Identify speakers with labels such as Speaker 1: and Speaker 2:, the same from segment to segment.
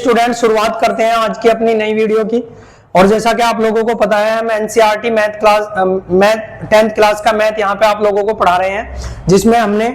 Speaker 1: Student, शुरुआत करते हैं आज की अपनी नई वीडियो की। और जैसा कि आप लोगों को पता है, हम एनसीईआरटी मैथ 10th क्लास का मैथ यहाँ पे आप लोगों को पढ़ा रहे हैं, जिसमें हमने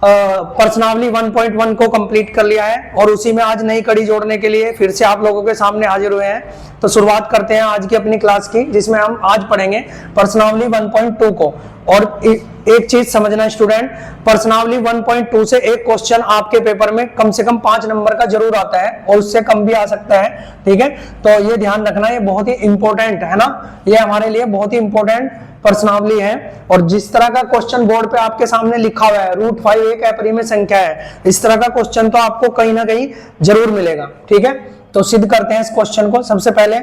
Speaker 1: प्रश्नावली 1.1 को कंप्लीट कर लिया है और उसी में आज नई कड़ी जोड़ने के लिए फिर से आप लोगों के सामने हाजिर हुए हैं। तो शुरुआत करते हैं आज की अपनी क्लास की, जिसमें हम आज पढ़ेंगे प्रश्नावली 1.2 को। और एक चीज समझना स्टूडेंट, प्रश्नावली 1.2 से एक क्वेश्चन आपके पेपर में कम से कम 5 नंबर का जरूर आता है और उससे कम भी आ सकता है, ठीक है। तो ये ध्यान रखना, ये बहुत ही इंपॉर्टेंट है ना, ये हमारे लिए बहुत ही इंपॉर्टेंट प्रश्नावली है। और जिस तरह का क्वेश्चन बोर्ड पे आपके सामने लिखा हुआ है √5 एक अपरिमेय संख्या है, इस तरह का क्वेश्चन तो आपको कहीं ना कहीं जरूर मिलेगा, ठीक है। तो सिद्ध करते हैं इस क्वेश्चन को। सबसे पहले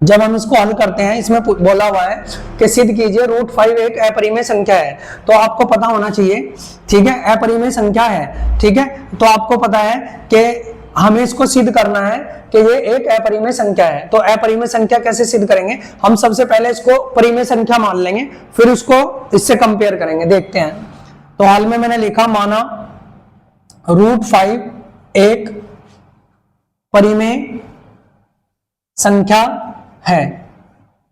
Speaker 1: जब हम इसको हल करते हैं, इसमें बोला हुआ है कि सिद्ध कीजिए √5 एक अपरिमेय संख्या है। तो आपको पता होना चाहिए, ठीक है, अपरिमेय संख्या है, ठीक है। तो आपको पता है कि हमें इसको सिद्ध करना है कि ये एक अपरिमेय संख्या है। तो अपरिमेय संख्या कैसे सिद्ध करेंगे? हम सबसे पहले इसको परिमेय संख्या मान लेंगे, फिर उसको इससे कंपेयर करेंगे। देखते हैं। तो हाल में मैंने लिखा, माना √5 एक परिमेय संख्या है,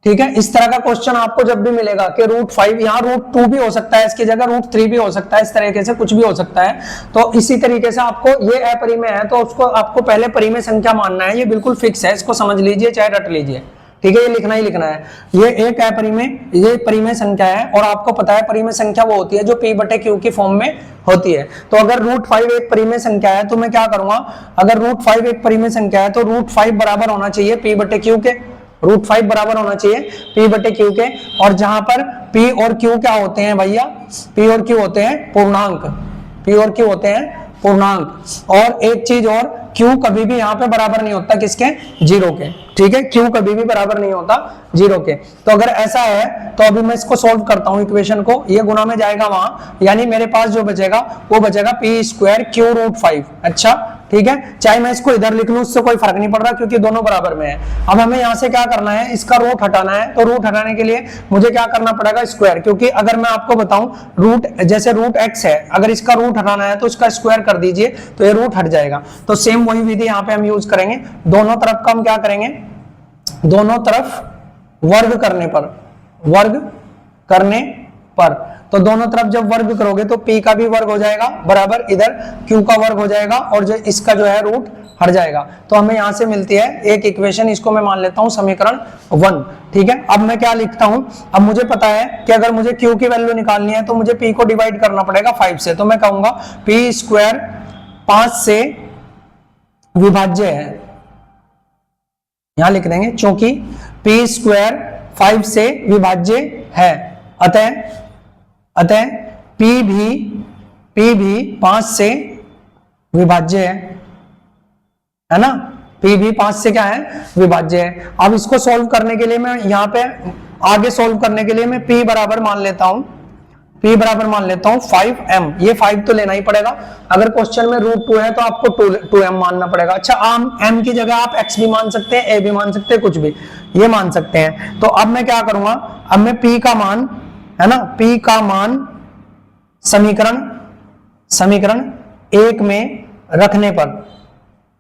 Speaker 1: ठीक है। इस तरह का क्वेश्चन आपको जब भी मिलेगा कि √5, यहाँ √2 भी हो सकता है, इसकी जगह √3 भी हो सकता है, इस तरीके से कुछ भी हो सकता है। तो इसी तरीके से आपको ये अपरिमेय है तो उसको आपको पहले परिमेय संख्या मानना है। ये बिल्कुल फिक्स है, इसको समझ लीजिए चाहे रट लीजिए, ठीक है। ये लिखना ही लिखना है, ये एक अपरिमेय, ये परिमेय संख्या है। और आपको पता है परिमेय संख्या वो होती है जो P/Q की फॉर्म में होती है। तो अगर √5 एक परिमेय संख्या है तो मैं क्या करूंगा, अगर √5 एक परिमेय संख्या है तो √5 बराबर होना चाहिए P/Q के, √5 बराबर होना चाहिए P/Q के। और जहां पर P और Q क्या होते हैं भैया, P और Q होते हैं पूर्णांक, P और Q होते हैं पूर्णांक। और एक चीज और, Q कभी भी यहाँ पे बराबर नहीं होता किसके, 0 के, ठीक है। Q कभी भी बराबर नहीं होता 0 के। तो अगर ऐसा है तो अभी मैं इसको सॉल्व करता हूं इक्वेशन को, ये गुना में जाएगा वहां, यानी मेरे पास जो बचेगा वो बचेगा P² Q√5। अच्छा, ठीक है। चाहे मैं इसको इधर लिख लूं, उससे कोई फर्क नहीं पड़ रहा क्योंकि दोनों बराबर में है। अब हमें यहां से क्या करना है, इसका रूट हटाना है। तो रूट हटाने के लिए मुझे क्या करना पड़ेगा, स्क्वायर। क्योंकि अगर मैं आपको बताऊं रूट, जैसे √x है, अगर इसका रूट हटाना है तो इसका स्क्वायर कर दीजिए तो ये रूट हट जाएगा। तो सेम वही विधि यहाँ पे हम यूज करेंगे। दोनों तरफ का हम क्या करेंगे, दोनों तरफ वर्ग करने पर, वर्ग करने पर, तो दोनों तरफ जब वर्ग करोगे तो P का भी वर्ग हो जाएगा बराबर, इधर Q का वर्ग हो जाएगा और जो इसका जो है रूट हट जाएगा। तो हमें यहां से मिलती है एक इक्वेशन, इसको मैं मान लेता हूं समीकरण 1, ठीक है। अब मैं क्या लिखता हूं, अब मुझे पता है कि अगर मुझे Q की वैल्यू निकालनी है तो मुझे P को डिवाइड करना पड़ेगा 5 से। तो मैं कहूंगा P² 5 से विभाज्य है, यहां लिख देंगे, क्योंकि P² 5 से विभाज्य है। अतः P भी 5 से विभाज्य है ना, P भी 5 से क्या है, विभाज्य है। अब इसको सॉल्व करने के लिए मैं यहाँ पे आगे सॉल्व करने के लिए मैं P बराबर मान लेता हूं, P बराबर मान लेता हूं 5m। ये 5 तो लेना ही पड़ेगा, अगर क्वेश्चन में √2 है तो आपको 2m मानना पड़ेगा। अच्छा, m की जगह आप x भी मान सकते हैं, a भी मान सकते हैं, कुछ भी ये मान सकते हैं। तो अब मैं क्या करूंगा, अब मैं P का मान है ना, P का मान समीकरण 1 में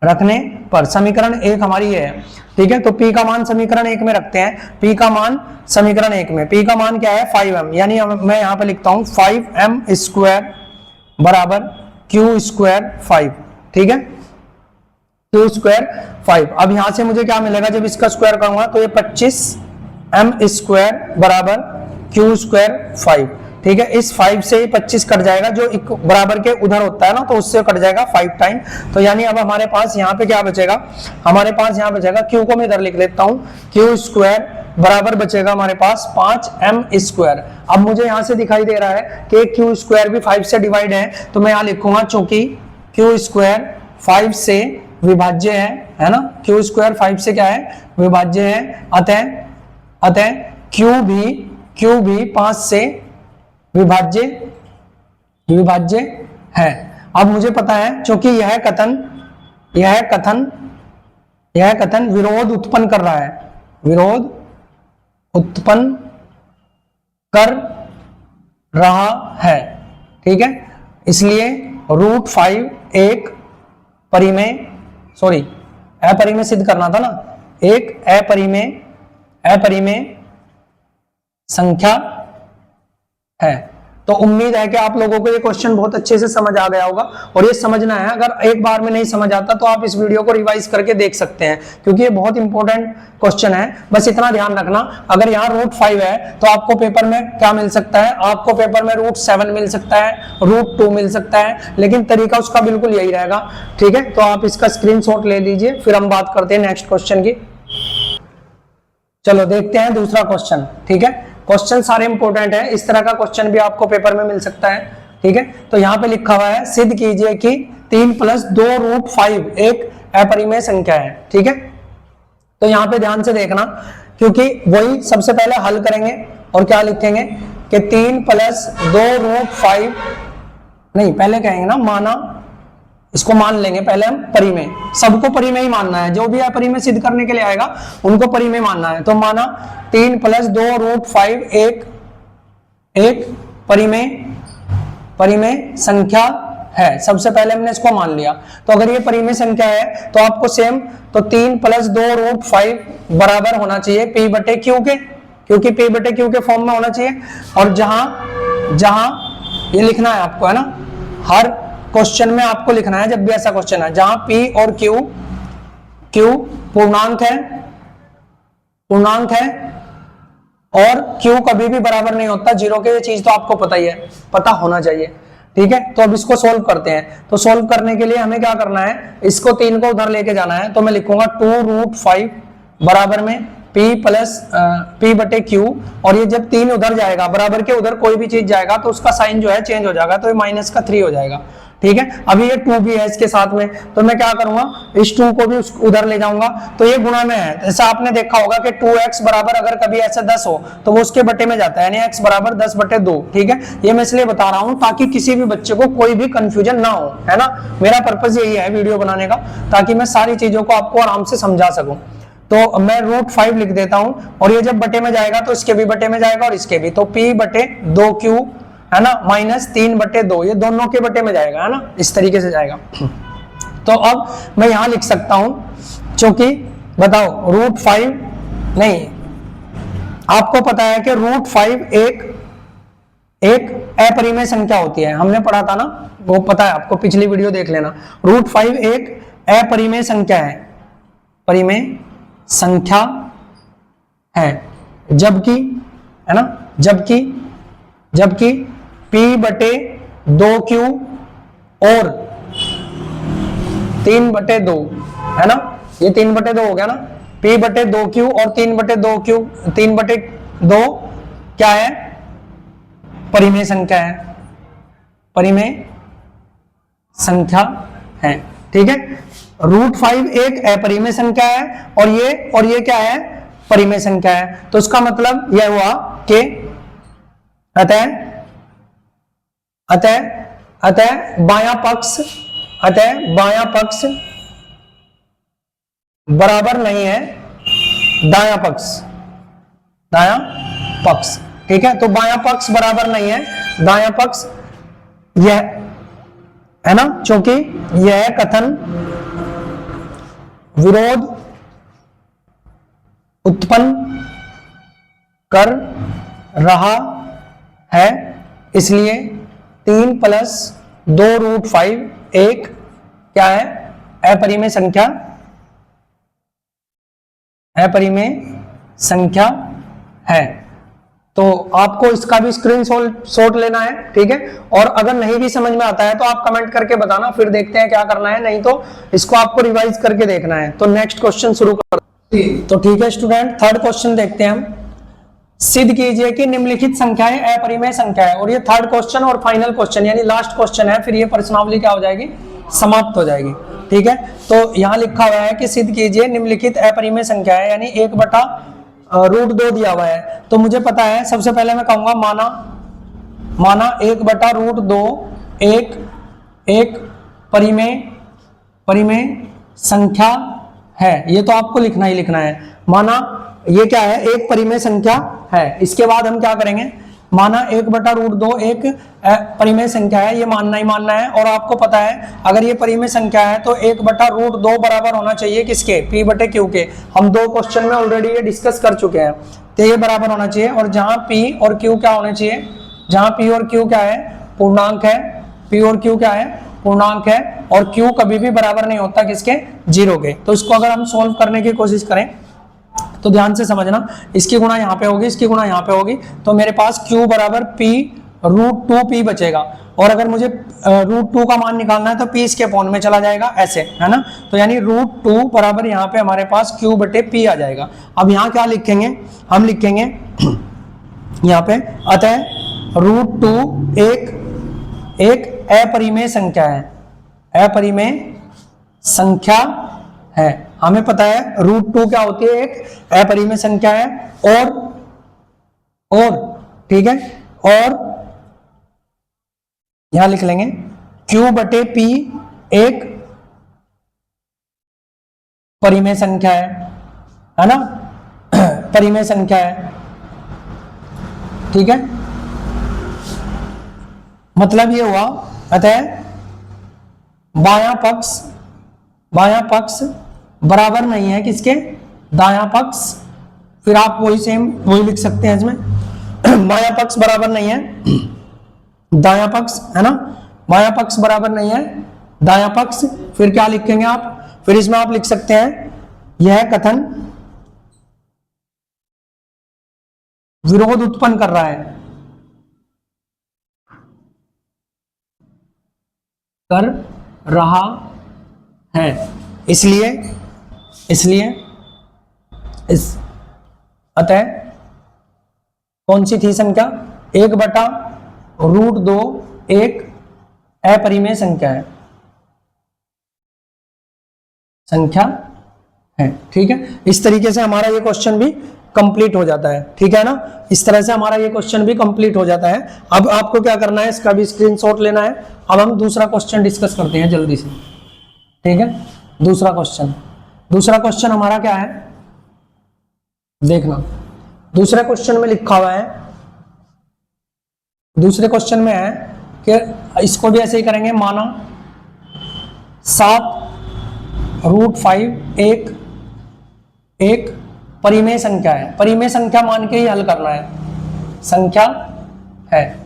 Speaker 1: रखने पर समीकरण 1 हमारी है, ठीक है। तो P का मान समीकरण 1 में रखते हैं। P का मान समीकरण 1 में, P का मान क्या है, 5m, यानी मैं यहां पे लिखता हूं 5m² बराबर Q² 5, ठीक है, Q² 5। अब यहां से मुझे क्या मिलेगा, जब इसका स्क्वायर करूंगा तो ये 25m² बराबर Q² 5, ठीक है। इस 5 से 25 कट जाएगा, जो बराबर के उधर होता है ना, तो उससे कट जाएगा 5 टाइम। तो यानी अब हमारे पास यहाँ पे क्या बचेगा, हमारे पास यहाँ बचेगा, Q को मैं इधर लिख लेता हूँ, Q² बराबर बचेगा हमारे पास 5m²। अब मुझे यहाँ से दिखाई दे रहा है कि Q² भी 5 से डिवाइड है, तो मैं यहाँ लिखूंगा चूंकि Q² 5 से विभाज्य है ना, Q² 5 से क्या है, विभाज्य है। अतः Q भी 5 से विभाज्य है। अब मुझे पता है, क्योंकि यह कथन विरोध उत्पन्न कर रहा है, विरोध उत्पन्न कर रहा है, ठीक है। इसलिए √5 एक परिमेय, अपरिमेय सिद्ध करना था ना, एक अपरिमेय संख्या है। तो उम्मीद है कि आप लोगों को ये क्वेश्चन बहुत अच्छे से समझ आ गया होगा, और ये समझना है, अगर एक बार में नहीं समझ आता तो आप इस वीडियो को रिवाइज करके देख सकते हैं, क्योंकि ये बहुत इंपॉर्टेंट क्वेश्चन है। बस इतना ध्यान रखना, अगर यहाँ √5 है तो आपको पेपर में क्या मिल सकता है, आपको पेपर में √7 मिल सकता है, √2 मिल सकता है, लेकिन तरीका उसका बिल्कुल यही रहेगा। ठीक है, तो आप इसका स्क्रीनशॉट ले लीजिए, फिर हम बात करते हैं नेक्स्ट क्वेश्चन की। चलो देखते हैं दूसरा क्वेश्चन। ठीक है, क्वेश्चन सारे इंपॉर्टेंट है, इस तरह का क्वेश्चन भी आपको पेपर में मिल सकता है। ठीक है, तो यहाँ पे लिखा हुआ है, सिद्ध कीजिए कि 3 + 2√5 एक अपरिमेय संख्या है। ठीक है, तो यहाँ पे ध्यान से देखना, क्योंकि वही सबसे पहले हल करेंगे और क्या लिखेंगे कि 3 + 2√5, नहीं पहले कहेंगे ना, माना, इसको मान लेंगे पहले हम परिमेय, सबको परिमेय ही मानना है, जो भी अपरिमेय सिद्ध करने के लिए आएगा उनको परिमेय मानना है। तो माना 3 + 2√5 एक परिमेय संख्या है। सबसे पहले हमने इसको मान लिया, तो अगर ये परिमेय संख्या है तो आपको सेम, तो 3 + 2√5 बराबर होना चाहिए P/Q के, क्योंकि P/Q के फॉर्म में होना चाहिए। और जहां ये लिखना है आपको, है ना, हर क्वेश्चन में आपको लिखना है, जब भी ऐसा क्वेश्चन है जहां P और Q पूर्णांक है और Q कभी भी बराबर नहीं होता 0 के, ये चीज तो आपको पता ही है, पता होना चाहिए। ठीक है, तो अब इसको सोल्व करते हैं। तो सोल्व करने के लिए हमें क्या करना है, इसको 3 को उधर लेके जाना है। तो मैं लिखूंगा 2√5 बराबर में P/Q, और ये जब 3 उधर जाएगा, बराबर के उधर कोई भी चीज जाएगा तो उसका साइन जो है चेंज हो जाएगा, तो ये -3 हो जाएगा। ठीक है, अभी ये 2 भी है इसके साथ में, तो मैं क्या करूंगा, इस 2 को भी उधर ले जाऊंगा, तो ये गुणा में है। जैसा आपने देखा होगा कि 2x बराबर अगर कभी ऐसे 10 हो तो वो उसके बटे में जाता है, यानी x बराबर 10/2। ठीक है, ये मैं इसलिए बता रहा हूं ताकि किसी भी बच्चे को कोई भी कंफ्यूजन ना हो, है ना। मेरा पर्पस यही है वीडियो बनाने का, ताकि मैं सारी चीजों को आपको आराम से समझा सकूं। तो मैं √5 लिख देता हूं, और ये जब बटे में जाएगा तो इसके भी बटे में जाएगा और इसके भी, तो P/2Q, है ना, -3/2, ये दोनों के बटे में जाएगा, है ना, इस तरीके से जाएगा। तो अब मैं यहां लिख सकता हूं, क्योंकि बताओ √5 नहीं, आपको पता है कि √5 एक अपरिमेय संख्या होती है, हमने पढ़ा था ना, वो पता है आपको, पिछली वीडियो देख लेना। √5 एक अपरिमेय संख्या है, परिमेय संख्या है, जबकि, है ना, जबकि P/2Q और 3/2, है ना, ये 3/2 हो गया ना, P/2Q और 3/2 क्या है, परिमेय संख्या है, परिमेय संख्या है। ठीक है, √5 एक अपरिमेय संख्या है, और ये क्या है, परिमेय संख्या है। तो इसका मतलब यह हुआ कि अतः बायां पक्ष बराबर नहीं है दायां पक्ष। ठीक है, तो बायां पक्ष बराबर नहीं है दायां पक्ष, यह है ना, क्योंकि यह कथन विरोध उत्पन्न कर रहा है, इसलिए 3 + 2√5 एक क्या है, अपरिमेय संख्या है। तो आपको इसका भी स्क्रीनशॉट लेना है। ठीक है, और अगर नहीं भी समझ में आता है तो आप कमेंट करके बताना, फिर देखते हैं क्या करना है, नहीं तो इसको आपको रिवाइज करके देखना है। तो नेक्स्ट क्वेश्चन शुरू कर। तो ठीक है स्टूडेंट, थर्ड क्वेश्चन देखते हैं हम। सिद्ध कीजिए कि निम्नलिखित संख्याएं अपरिमेय संख्या है, और ये थर्ड क्वेश्चन और फाइनल क्वेश्चन यानी लास्ट क्वेश्चन है, फिर ये प्रश्नावली क्या हो जाएगी, समाप्त हो जाएगी। ठीक है, तो यहाँ लिखा हुआ है कि सिद्ध कीजिए निम्नलिखित अपरिमेय संख्या है, यानी 1/√2 दिया हुआ है। तो मुझे पता है, सबसे पहले मैं कहूंगा माना 1/√2 एक परिमेय संख्या है, ये तो आपको लिखना ही लिखना है। माना ये क्या है, एक परिमेय संख्या है। इसके बाद हम क्या करेंगे, माना 1/√2 एक परिमेय संख्या है, ये मानना ही मानना है। और आपको पता है अगर ये परिमेय संख्या है तो 1/√2 बराबर होना चाहिए किसके, P/Q के। हम 2 क्वेश्चन में ऑलरेडी ये डिस्कस कर चुके हैं, तो ये बराबर होना चाहिए। और जहां P और Q क्या होने चाहिए, जहां P और Q क्या है, पूर्णांक है, P और Q क्या है, पूर्णांक है, और Q कभी भी बराबर नहीं होता किसके, 0 के। तो इसको अगर हम सोल्व करने की कोशिश करें तो ध्यान से समझना, इसकी गुणा यहाँ पे होगी, इसकी गुणा यहाँ पे होगी, तो मेरे पास Q बराबर P√2P बचेगा। और अगर मुझे √2 का मान निकालना है तो P इसके अपॉन में चला जाएगा, ऐसे है ना। तो यानी √2 बराबर यहाँ पे हमारे पास Q/P आ जाएगा। अब यहाँ क्या लिखेंगे, हम लिखेंगे यहाँ पे, अतः √2 एक अपरिमेय संख्या है, अपरिमेय संख्या है। हमें पता है √2 क्या होती है, एक अपरिमेय संख्या है। और ठीक है, और यहां लिख लेंगे Q/P एक परिमेय संख्या है ना, परिमेय संख्या है, ठीक है। मतलब ये हुआ, अतः बायां पक्ष बराबर नहीं है किसके, दायां पक्ष। फिर आप वही सेम वही लिख सकते हैं इसमें, बायां पक्ष बराबर नहीं है दायां पक्ष, है ना, बायां पक्ष बराबर नहीं है दायां पक्ष। फिर क्या लिखेंगे आप, फिर इसमें आप लिख सकते हैं यह कथन विरोध उत्पन्न कर रहा है, कर रहा है, इसलिए अतः कौन सी थी संख्या, 1/√2 एक अपरिमेय संख्या है, ठीक है। इस तरीके से हमारा ये क्वेश्चन भी कंप्लीट हो जाता है, ठीक है ना। इस तरह से हमारा ये क्वेश्चन भी कंप्लीट हो जाता है। अब आपको क्या करना है, इसका भी स्क्रीनशॉट लेना है। अब हम दूसरा क्वेश्चन डिस्कस करते हैं जल्दी से, ठीक है। दूसरा क्वेश्चन हमारा क्या है, देखना। दूसरे क्वेश्चन में लिखा हुआ है, दूसरे क्वेश्चन में है कि इसको भी ऐसे ही करेंगे। माना 7√5 एक परिमेय संख्या है, परिमेय संख्या मान के ही हल करना है, संख्या है।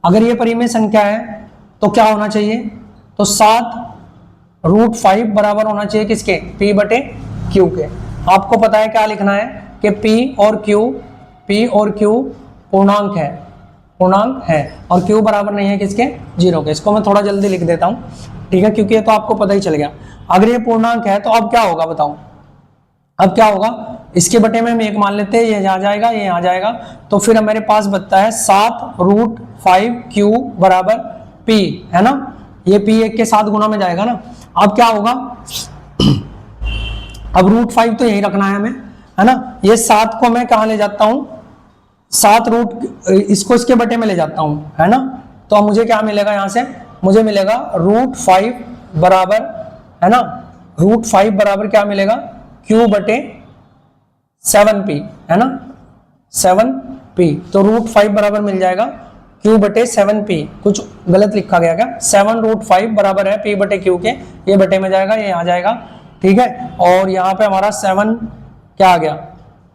Speaker 1: अगर ये परिमेय संख्या है तो क्या होना चाहिए, तो 7√5 बराबर होना चाहिए किसके, P/Q के। आपको पता है क्या लिखना है कि P और Q पूर्णांक है और Q बराबर नहीं है किसके, 0 के। इसको मैं थोड़ा जल्दी लिख देता हूं, ठीक है, क्योंकि ये तो आपको पता ही चल गया। अगर ये पूर्णांक है तो अब क्या होगा बताओ, अब क्या होगा, इसके बटे में हम 1 मान लेते हैं, ये यहाँ जाएगा, ये यहाँ जाएगा, तो फिर हमारे पास बचता है 7√5Q बराबर P, है ना। ये P 1 के साथ गुणा में जाएगा ना। अब क्या होगा, अब √5 तो यही रखना है हमें, है ना। ये 7 को मैं कहाँ ले जाता हूँ, 7 इसको इसके बटे में ले जाता हूँ, है ना। तो अब मुझे क्या मिलेगा, यहाँ से मुझे मिलेगा √5 बराबर, है ना, √5 बराबर क्या मिलेगा, Q/7P, है ना, 7P। तो √5 बराबर मिल जाएगा Q/7P। कुछ गलत लिखा गया क्या, 7√5 बराबर है P/Q के, ये बटे में जाएगा, ये यहाँ जाएगा, ठीक है। और यहाँ पे हमारा 7 क्या आ गया,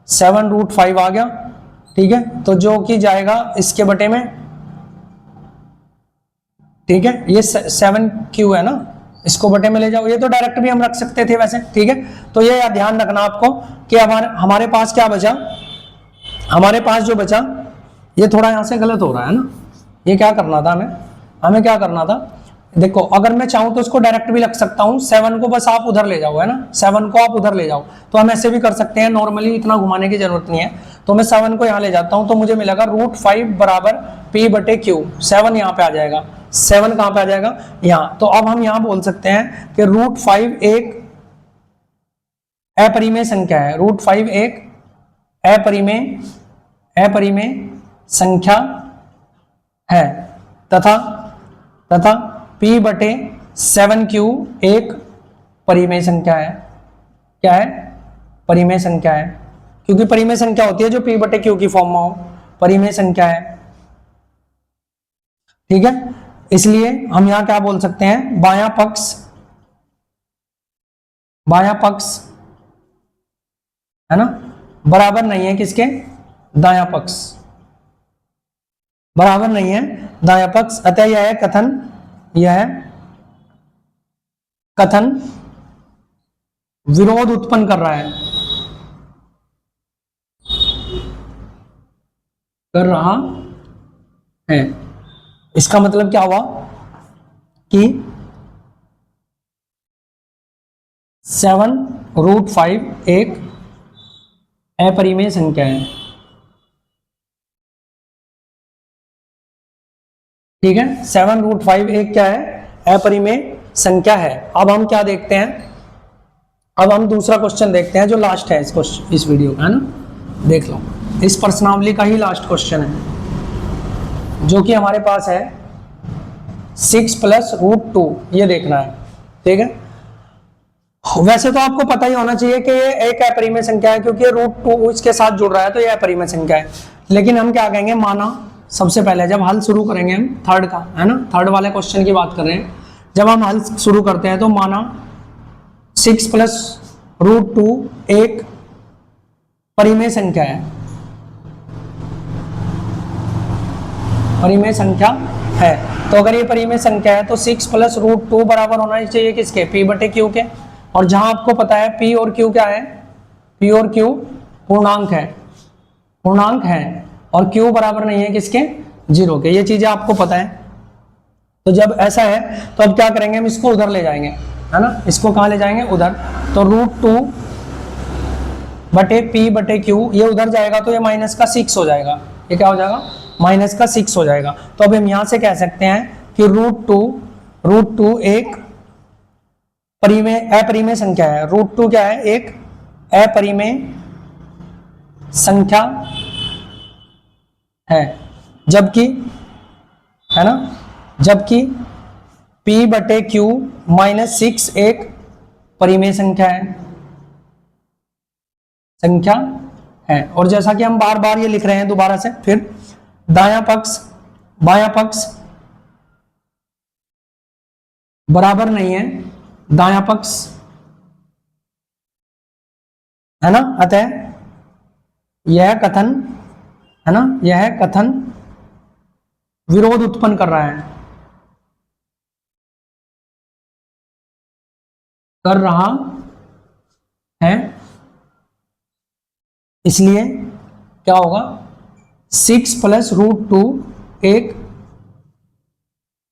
Speaker 1: 7√5 आ गया, ठीक है। तो जो कि जाएगा इसके बटे में, ठीक है। ये 7Q है ना, इसको बटे में ले जाओ, ये तो डायरेक्ट भी हम रख सकते थे वैसे, ठीक है। तो ये ध्यान रखना आपको कि हमारे पास क्या बचा, हमारे पास जो बचा, ये थोड़ा यहाँ से गलत हो रहा है ना। ये क्या करना था हमें क्या करना था, देखो अगर मैं चाहूँ तो इसको डायरेक्ट भी रख सकता हूँ, 7 को बस आप उधर ले जाओ, है ना, 7 को आप उधर ले जाओ, तो हम ऐसे भी कर सकते हैं, नॉर्मली इतना घुमाने की जरूरत नहीं है। तो मैं 7 को यहाँ ले जाता हूँ, तो मुझे मिलेगा √5 बराबर P/Q, 7 यहाँ पे आ जाएगा, 7 कहाँ पे आ जाएगा, यहाँ। तो अब हम यहाँ बोल सकते हैं कि √5 एक अपरिमेय संख्या है, √5 एक अपरिमेय संख्या है, तथा P/7Q एक परिमेय संख्या है। क्या है, परिमेय संख्या है, क्योंकि परिमेय संख्या होती है जो P/Q की फॉर्म में हो, परिमेय संख्या है, ठीक है, इसलिए हम यहां क्या बोल सकते हैं, बायां पक्ष है ना बराबर नहीं है किसके, दायां पक्ष बराबर नहीं है दायां पक्ष। अतः यह है कथन विरोध उत्पन्न कर रहा है इसका मतलब क्या हुआ कि 7√5 एक अपरिमेय संख्या है। ठीक है, 7√5 एक क्या है, अपरिमेय संख्या है। अब हम क्या देखते हैं, अब हम दूसरा क्वेश्चन देखते हैं जो लास्ट है इस वीडियो का, है ना। देख लो, इस प्रश्नावली का ही लास्ट क्वेश्चन है जो कि हमारे पास है 6 + √2, ये देखना है। ठीक है, वैसे तो आपको पता ही होना चाहिए कि ये एक अपरिमेय संख्या है क्योंकि √2 इसके साथ जुड़ रहा है तो ये अपरिमेय संख्या है। लेकिन हम क्या कहेंगे, माना सबसे पहले जब हल शुरू करेंगे हम थर्ड का, है ना, थर्ड वाले क्वेश्चन की बात कर रहे हैं, जब हम हल शुरू करते हैं तो माना 6 + √2 एक परिमेय संख्या है, परिमेय संख्या है। तो अगर ये परिमेय संख्या है तो 6 + √2 बराबर होना चाहिए किसके, p/q के। और जहां आपको पता है p और q क्या है, p और q पूर्णांक है और q बराबर नहीं है किसके, 0 के। ये चीजें आपको पता है। तो जब ऐसा है तो अब क्या करेंगे, हम इसको उधर ले जाएंगे, है ना, इसको कहां ले जाएंगे, उधर। तो √2/p/q ये उधर जाएगा तो ये -6 हो जाएगा। ये क्या हो जाएगा, -6 हो जाएगा। तो अब हम यहां से कह सकते हैं कि √2 एक अपरिमेय संख्या है। √2 क्या है, एक अपरिमेय संख्या है, जबकि, है ना, जबकि p/q -6 एक परिमेय संख्या है। और जैसा कि हम बार बार ये लिख रहे हैं दोबारा से, फिर बायां पक्ष बराबर नहीं है दायां पक्ष, है ना। अतः यह कथन विरोध उत्पन्न कर रहा है। इसलिए क्या होगा, 6 + √2 एक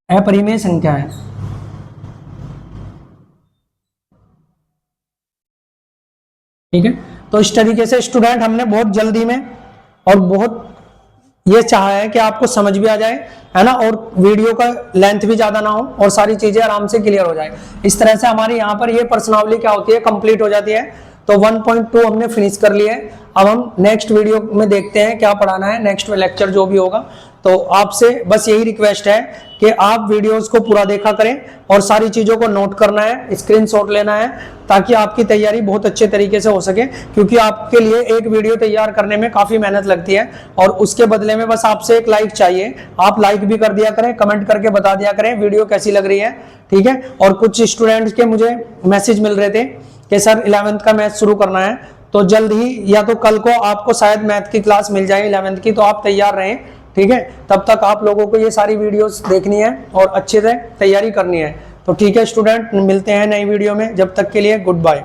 Speaker 1: अपरिमेय संख्या है। ठीक है, तो इस तरीके से स्टूडेंट हमने बहुत जल्दी में और बहुत ये चाहा है कि आपको समझ भी आ जाए, है ना, और वीडियो का लेंथ भी ज्यादा ना हो और सारी चीजें आराम से क्लियर हो जाए। इस तरह से हमारी यहाँ पर ये प्रश्नावली क्या होती है, कंप्लीट हो जाती है। तो 1.2 हमने फिनिश कर लिया है। अब हम नेक्स्ट वीडियो में देखते हैं क्या पढ़ाना है, नेक्स्ट लेक्चर जो भी होगा। तो आपसे बस यही रिक्वेस्ट है कि आप वीडियोस को पूरा देखा करें और सारी चीजों को नोट करना है, स्क्रीनशॉट लेना है, ताकि आपकी तैयारी बहुत अच्छे तरीके से हो सके। क्योंकि आपके लिए एक वीडियो तैयार करने में काफी मेहनत लगती है और उसके बदले में बस आपसे एक लाइक चाहिए। आप लाइक भी कर दिया करें, कमेंट करके बता दिया करें वीडियो कैसी लग रही है। ठीक है, और कुछ स्टूडेंट्स के मुझे मैसेज मिल रहे थे कि सर 11th का मैथ शुरू करना है, तो जल्द ही या तो कल को आपको शायद मैथ की क्लास मिल जाए 11th की, तो आप तैयार रहें। ठीक है, तब तक आप लोगों को ये सारी वीडियोस देखनी है और अच्छे से तैयारी करनी है। तो ठीक है स्टूडेंट, मिलते हैं नई वीडियो में, जब तक के लिए गुड बाय।